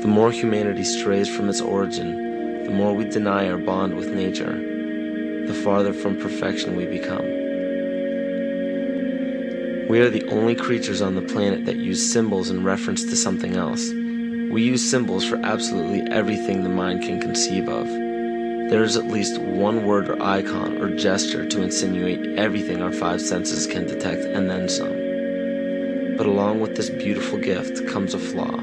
The more humanity strays from its origin, the more we deny our bond with nature, the farther from perfection we become. We are the only creatures on the planet that use symbols in reference to something else. We use symbols for absolutely everything the mind can conceive of. There is at least one word or icon or gesture to insinuate everything our five senses can detect, and then some. But along with this beautiful gift comes a flaw.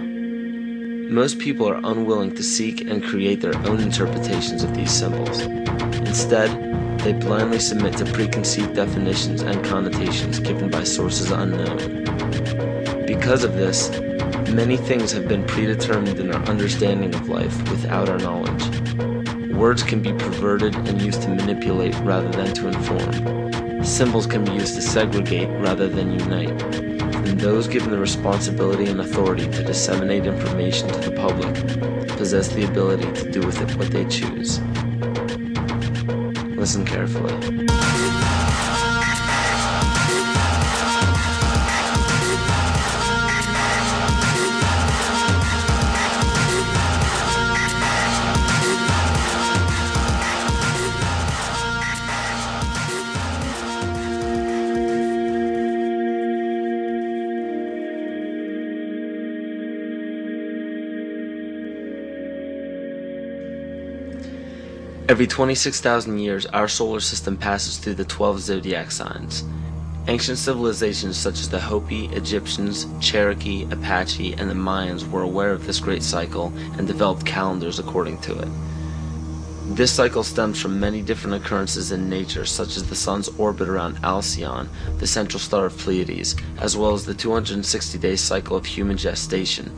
Most people are unwilling to seek and create their own interpretations of these symbols. Instead, they blindly submit to preconceived definitions and connotations given by sources unknown. Because of this, many things have been predetermined in our understanding of life without our knowledge. Words can be perverted and used to manipulate rather than to inform. Symbols can be used to segregate rather than unite. And those given the responsibility and authority to disseminate information to the public possess the ability to do with it what they choose. Listen carefully. Every 26,000 years, our solar system passes through the 12 zodiac signs. Ancient civilizations such as the Hopi, Egyptians, Cherokee, Apache, and the Mayans were aware of this great cycle and developed calendars according to it. This cycle stems from many different occurrences in nature, such as the sun's orbit around Alcyone, the central star of Pleiades, as well as the 260-day cycle of human gestation.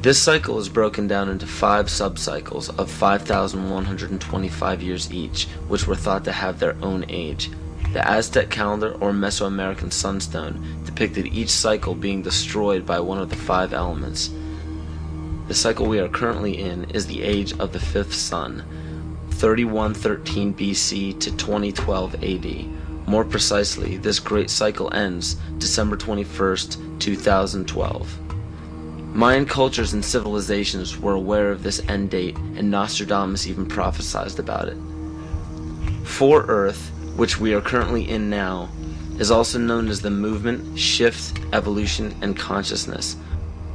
This cycle is broken down into 5 sub-cycles of 5,125 years each, which were thought to have their own age. The Aztec calendar or Mesoamerican sunstone depicted each cycle being destroyed by one of the 5 elements. The cycle we are currently in is the age of the 5th sun, 3113 BC to 2012 AD. More precisely, this great cycle ends December 21st, 2012. Mayan cultures and civilizations were aware of this end date, and Nostradamus even prophesied about it. For Earth, which we are currently in now, is also known as the movement, shift, evolution, and consciousness.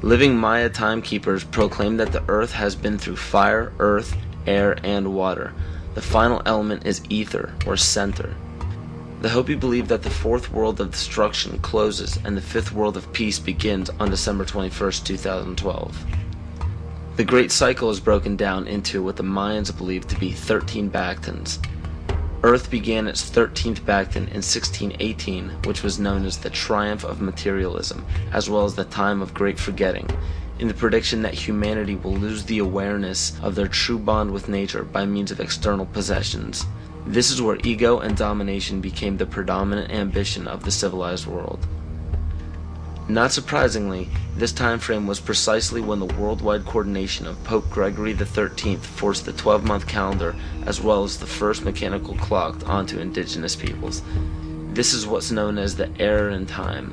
Living Maya timekeepers proclaim that the Earth has been through fire, earth, air, and water. The final element is ether, or center. The Hopi believe that the 4th world of destruction closes and the 5th world of peace begins on December 21st, 2012. The Great Cycle is broken down into what the Mayans believe to be 13 Bactans. Earth began its 13th Bactan in 1618, which was known as the Triumph of Materialism, as well as the Time of Great Forgetting, in the prediction that humanity will lose the awareness of their true bond with nature by means of external possessions. This is where ego and domination became the predominant ambition of the civilized world. Not surprisingly, this time frame was precisely when the worldwide coordination of Pope Gregory XIII forced the 12-month calendar as well as the first mechanical clock onto indigenous peoples. This is what's known as the error in time.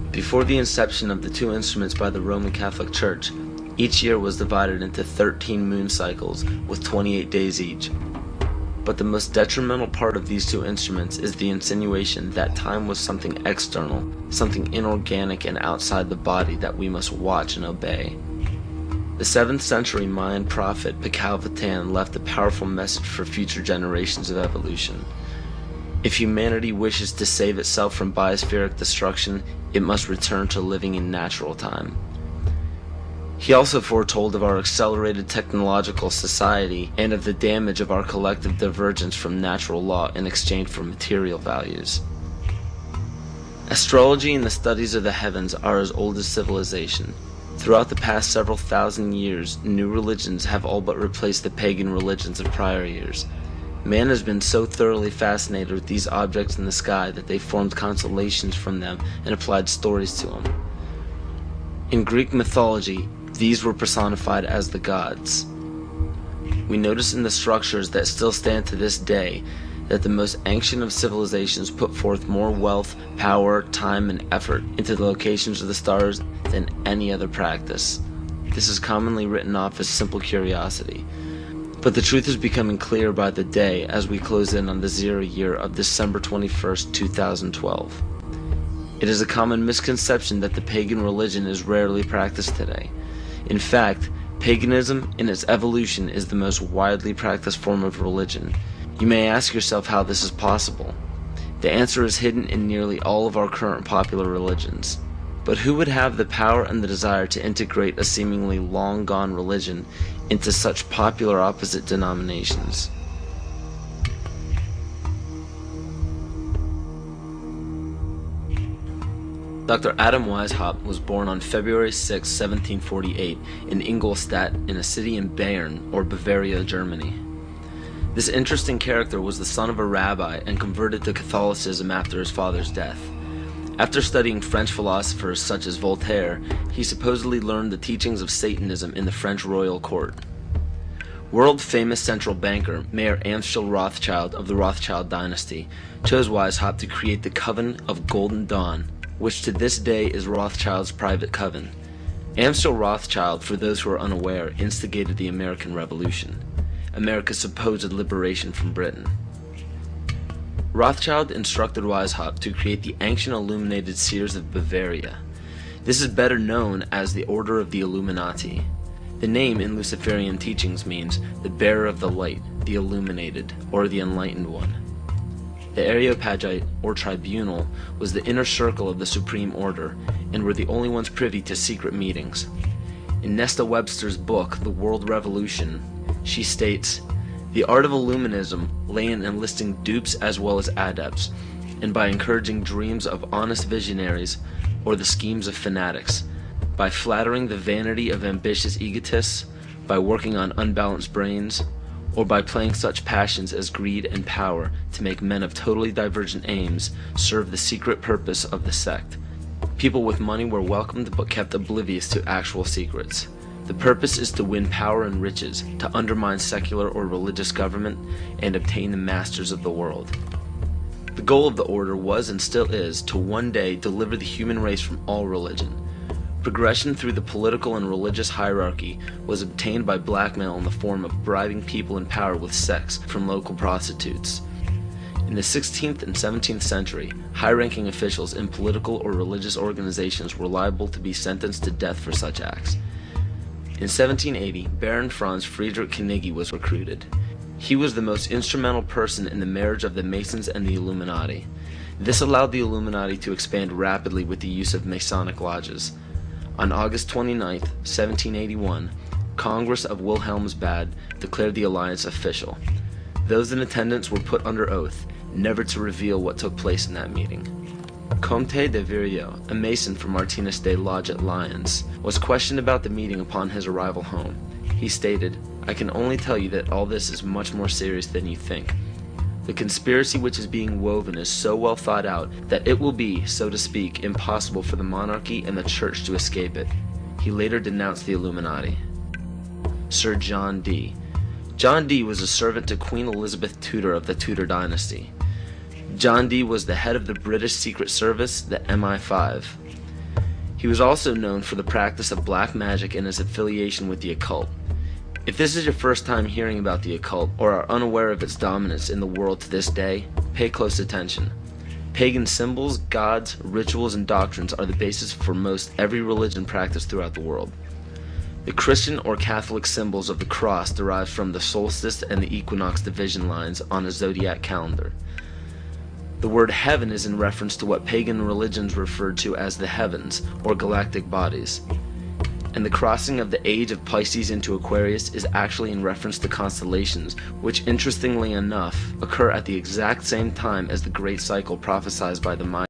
Before the inception of the 2 instruments by the Roman Catholic Church, each year was divided into 13 moon cycles with 28 days each. But the most detrimental part of these 2 instruments is the insinuation that time was something external, something inorganic and outside the body that we must watch and obey. The 7th century Mayan prophet Pacalvatan left a powerful message for future generations of evolution. If humanity wishes to save itself from biospheric destruction, it must return to living in natural time. He also foretold of our accelerated technological society and of the damage of our collective divergence from natural law in exchange for material values. Astrology and the studies of the heavens are as old as civilization. Throughout the past several thousand years, new religions have all but replaced the pagan religions of prior years. Man has been so thoroughly fascinated with these objects in the sky that they formed constellations from them and applied stories to them. In Greek mythology, these were personified as the gods. We notice in the structures that still stand to this day that the most ancient of civilizations put forth more wealth, power, time, and effort into the locations of the stars than any other practice. this is commonly written off as simple curiosity. But the truth is becoming clearer by the day as we close in on the 0 year of December 21st, 2012. It is a common misconception that the pagan religion is rarely practiced today. In fact, paganism in its evolution is the most widely practiced form of religion. You may ask yourself how this is possible. The answer is hidden in nearly all of our current popular religions. But who would have the power and the desire to integrate a seemingly long-gone religion into such popular opposite denominations? Dr. Adam Weishaupt was born on February 6, 1748 in Ingolstadt in a city in Bayern, or Bavaria, Germany. This interesting character was the son of a rabbi and converted to Catholicism after his father's death. After studying French philosophers such as Voltaire, he supposedly learned the teachings of Satanism in the French royal court. World-famous central banker Mayer Amschel Rothschild of the Rothschild dynasty chose Weishaupt to create the Coven of Golden Dawn, which to this day is Rothschild's private coven. Amschel Rothschild, for those who are unaware, instigated the American Revolution, America's supposed liberation from Britain. Rothschild instructed Weishaupt to create the Ancient Illuminated Seers of Bavaria. This is better known as the Order of the Illuminati. The name in Luciferian teachings means the bearer of the light, the illuminated, or the enlightened one. The Areopagite, or tribunal, was the inner circle of the Supreme Order, and were the only ones privy to secret meetings. In Nesta Webster's book, The World Revolution, she states, "The art of Illuminism lay in enlisting dupes as well as adepts, and by encouraging dreams of honest visionaries or the schemes of fanatics, by flattering the vanity of ambitious egotists, by working on unbalanced brains, or by playing such passions as greed and power to make men of totally divergent aims serve the secret purpose of the sect. People with money were welcomed but kept oblivious to actual secrets. The purpose is to win power and riches, to undermine secular or religious government, and obtain the masters of the world." The goal of the order was and still is to one day deliver the human race from all religion. Progression through the political and religious hierarchy was obtained by blackmail in the form of bribing people in power with sex from local prostitutes. In the 16th and 17th century, high-ranking officials in political or religious organizations were liable to be sentenced to death for such acts. In 1780, Baron Franz Friedrich Knigge was recruited. He was the most instrumental person in the marriage of the Masons and the Illuminati. This allowed the Illuminati to expand rapidly with the use of Masonic lodges. On August 29, 1781, Congress of Wilhelmsbad declared the alliance official. Those in attendance were put under oath, never to reveal what took place in that meeting. Comte de Virieu, a Mason from Martinez de Lodge at Lyons, was questioned about the meeting upon his arrival home. He stated, "I can only tell you that all this is much more serious than you think. The conspiracy which is being woven is so well thought out that it will be, so to speak, impossible for the monarchy and the church to escape it." He later denounced the Illuminati. Sir John Dee. John Dee was a servant to Queen Elizabeth Tudor of the Tudor dynasty. John Dee was the head of the British Secret Service, the MI5. He was also known for the practice of black magic and his affiliation with the occult. If this is your first time hearing about the occult, or are unaware of its dominance in the world to this day, pay close attention. Pagan symbols, gods, rituals, and doctrines are the basis for most every religion practiced throughout the world. The Christian or Catholic symbols of the cross derive from the solstice and the equinox division lines on a zodiac calendar. The word heaven is in reference to what pagan religions referred to as the heavens, or galactic bodies. And the crossing of the age of Pisces into Aquarius is actually in reference to constellations, which interestingly enough occur at the exact same time as the great cycle prophesied by the Maya.